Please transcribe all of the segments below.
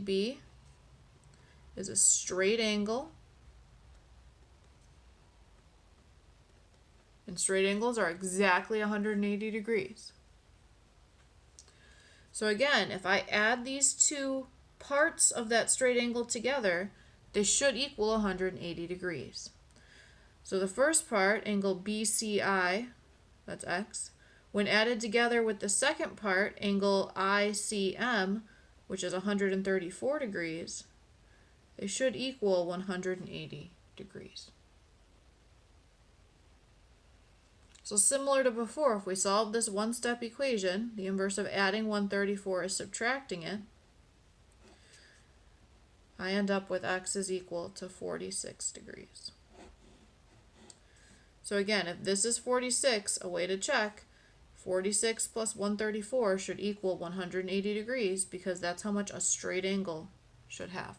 AB is a straight angle, and straight angles are exactly 180 degrees. So again, if I add these two parts of that straight angle together, they should equal 180 degrees. So the first part, angle BCI, that's X, when added together with the second part, angle ICM, which is 134 degrees, they should equal 180 degrees. So similar to before, if we solve this one-step equation, the inverse of adding 134 is subtracting it, I end up with X is equal to 46 degrees. So again, if this is 46, a way to check, 46 plus 134 should equal 180 degrees because that's how much a straight angle should have.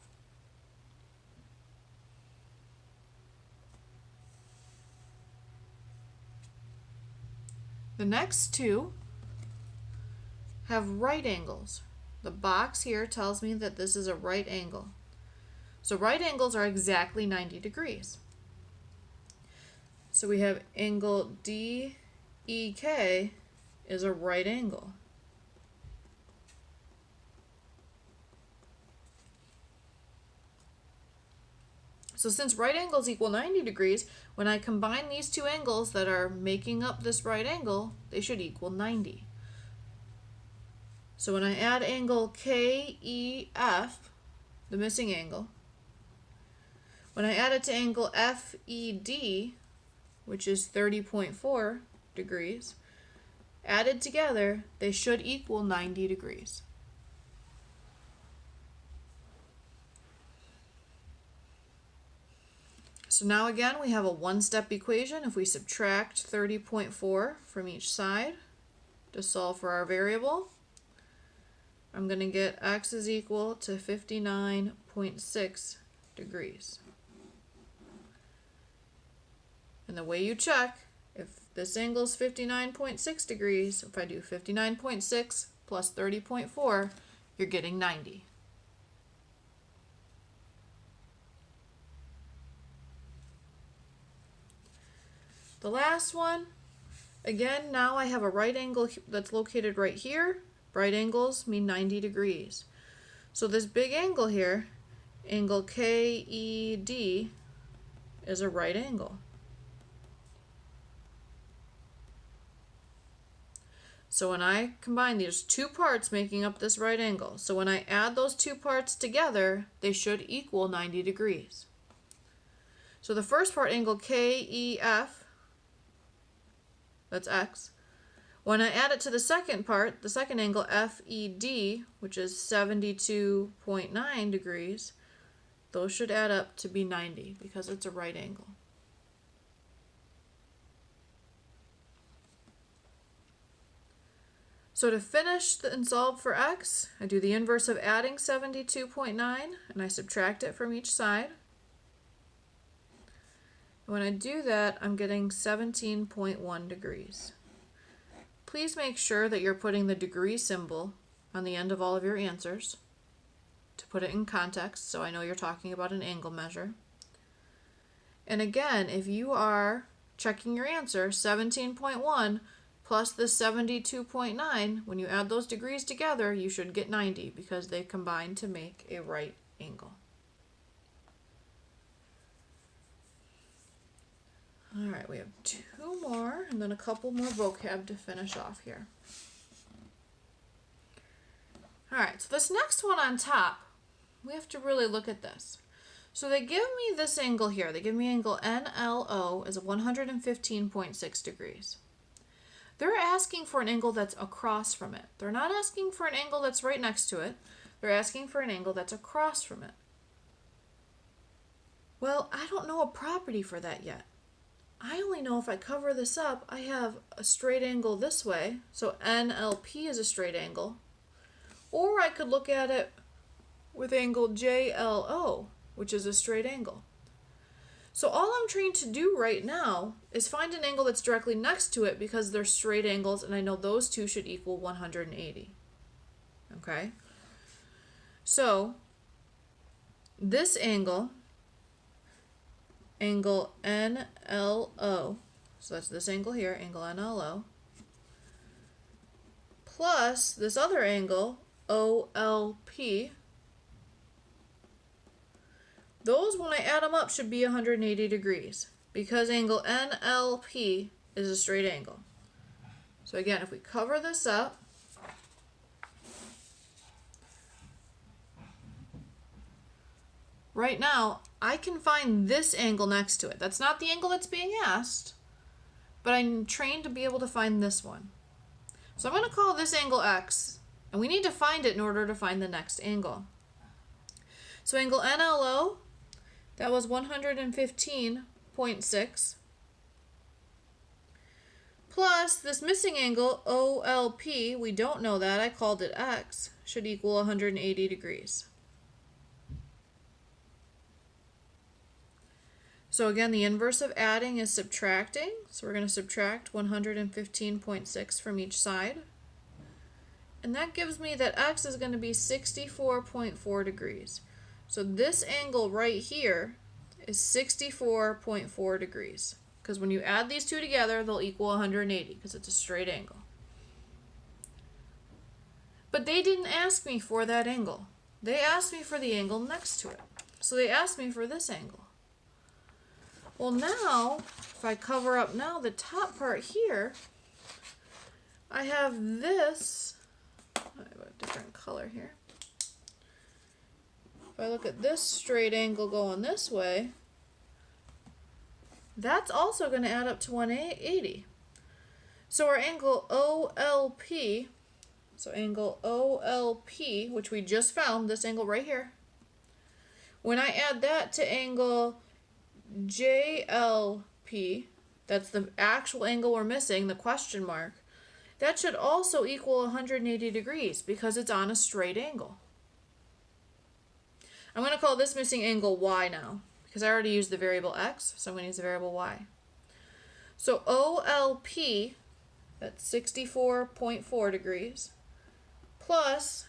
The next two have right angles. The box here tells me that this is a right angle. So right angles are exactly 90 degrees. So we have angle DEK is a right angle. So since right angles equal 90 degrees, when I combine these two angles that are making up this right angle, they should equal 90. So when I add angle KEF, the missing angle, when I add it to angle FED, which is 30.4 degrees, added together, they should equal 90 degrees. So now again, we have a one-step equation. If we subtract 30.4 from each side to solve for our variable, I'm going to get X is equal to 59.6 degrees. And the way you check, if this angle is 59.6 degrees, if I do 59.6 plus 30.4, you're getting 90. The last one, again, now I have a right angle that's located right here. Right angles mean 90 degrees. So this big angle here, angle KED, is a right angle. So when I combine these two parts making up this right angle, so when I add those two parts together, they should equal 90 degrees. So the first part, angle KEF, that's X. When I add it to the second part, the second angle FED, which is 72.9 degrees, those should add up to be 90 because it's a right angle. So to finish and solve for X, I do the inverse of adding 72.9 and I subtract it from each side. When I do that, I'm getting 17.1 degrees. Please make sure that you're putting the degree symbol on the end of all of your answers to put it in context so I know you're talking about an angle measure. And again, if you are checking your answer, 17.1 plus the 72.9, when you add those degrees together, you should get 90 because they combine to make a right angle. All right, we have two more and then a couple more vocab to finish off here. All right, so this next one on top, we have to really look at this. So they give me this angle here. They give me angle NLO as 115.6 degrees. They're asking for an angle that's across from it. They're not asking for an angle that's right next to it. They're asking for an angle that's across from it. Well, I don't know a property for that yet. I only know if I cover this up, I have a straight angle this way, so NLP is a straight angle. Or I could look at it with angle JLO, which is a straight angle. So all I'm trying to do right now is find an angle that's directly next to it because they're straight angles and I know those two should equal 180. Okay? So this angle, angle NLO, so that's this angle here, angle NLO, plus this other angle, OLP, those, when I add them up, should be 180 degrees because angle NLP is a straight angle. So again, if we cover this up, right now, I can find this angle next to it. That's not the angle that's being asked, but I'm trained to be able to find this one. So I'm going to call this angle X, and we need to find it in order to find the next angle. So angle NLO, that was 115.6, plus this missing angle OLP, we don't know that, I called it X, should equal 180 degrees. So again, the inverse of adding is subtracting. So we're going to subtract 115.6 from each side. And that gives me that X is going to be 64.4 degrees. So this angle right here is 64.4 degrees. Because when you add these two together, they'll equal 180 because it's a straight angle. But they didn't ask me for that angle. They asked me for the angle next to it. So they asked me for this angle. Well, now, if I cover up now the top part here, I have this, I have a different color here. If I look at this straight angle going this way, that's also going to add up to 180. So our angle OLP, so angle OLP, which we just found, this angle right here, when I add that to angle JLP, that's the actual angle we're missing, the question mark, that should also equal 180 degrees because it's on a straight angle. I'm going to call this missing angle Y now because I already used the variable X, so I'm going to use the variable Y. So OLP, that's 64.4 degrees, plus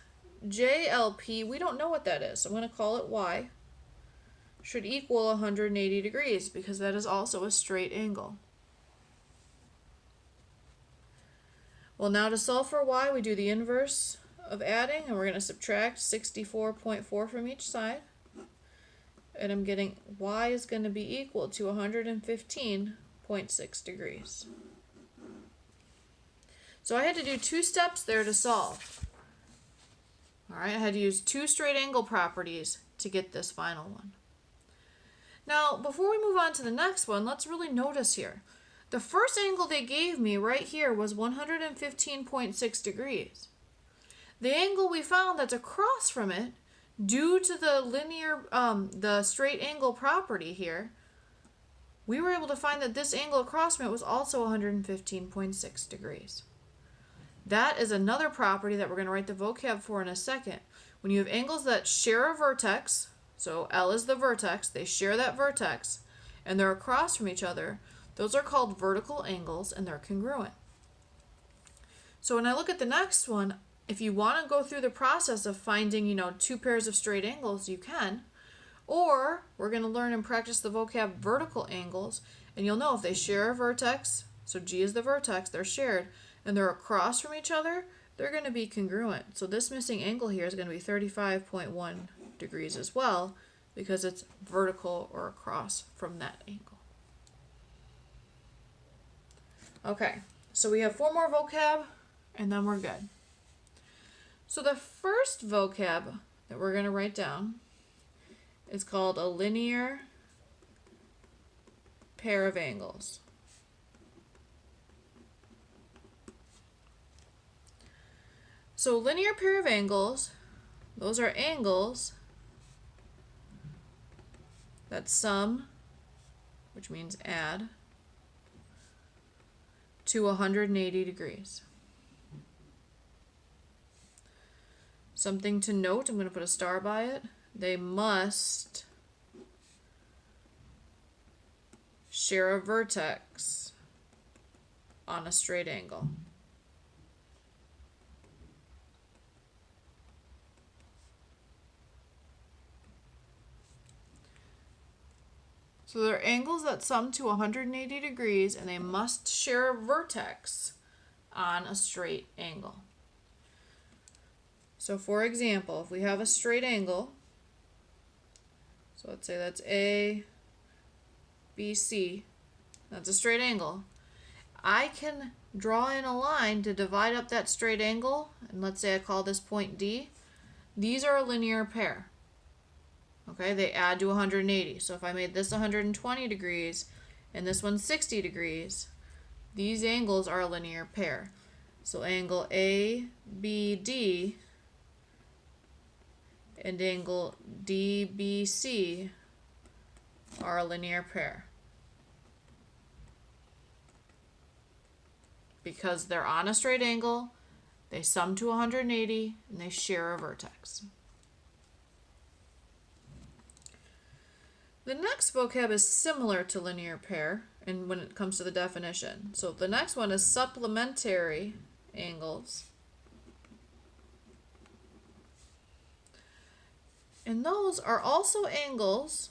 JLP, we don't know what that is, so I'm going to call it Y, should equal 180 degrees because that is also a straight angle. Well, now to solve for Y, we do the inverse of adding, and we're going to subtract 64.4 from each side. And I'm getting Y is going to be equal to 115.6 degrees. So I had to do two steps there to solve. All right, I had to use two straight angle properties to get this final one. Now, before we move on to the next one, let's really notice here. The first angle they gave me right here was 115.6 degrees. The angle we found that's across from it, due to the the straight angle property here, we were able to find that this angle across from it was also 115.6 degrees. That is another property that we're going to write the vocab for in a second. When you have angles that share a vertex, so L is the vertex, they share that vertex, and they're across from each other, those are called vertical angles and they're congruent. So when I look at the next one, if you want to go through the process of finding, two pairs of straight angles, you can. Or we're going to learn and practice the vocab vertical angles, and you'll know if they share a vertex, so G is the vertex, they're shared, and they're across from each other, they're going to be congruent. So this missing angle here is going to be 35.1 degrees as well, because it's vertical or across from that angle. Okay, so we have 4 more vocab, and then we're good. So the first vocab that we're going to write down is called a linear pair of angles. So linear pair of angles, those are angles that sum, which means add, to 180 degrees. Something to note, I'm going to put a star by it. They must share a vertex on a straight angle. So they're angles that sum to 180 degrees and they must share a vertex on a straight angle. So for example, if we have a straight angle, so let's say that's A, B, C, that's a straight angle. I can draw in a line to divide up that straight angle, and let's say I call this point D. These are a linear pair. Okay, they add to 180. So if I made this 120 degrees and this one's 60 degrees, these angles are a linear pair. So angle ABD and angle DBC are a linear pair. Because they're on a straight angle, they sum to 180, and they share a vertex. The next vocab is similar to linear pair and when it comes to the definition. So the next one is supplementary angles. And those are also angles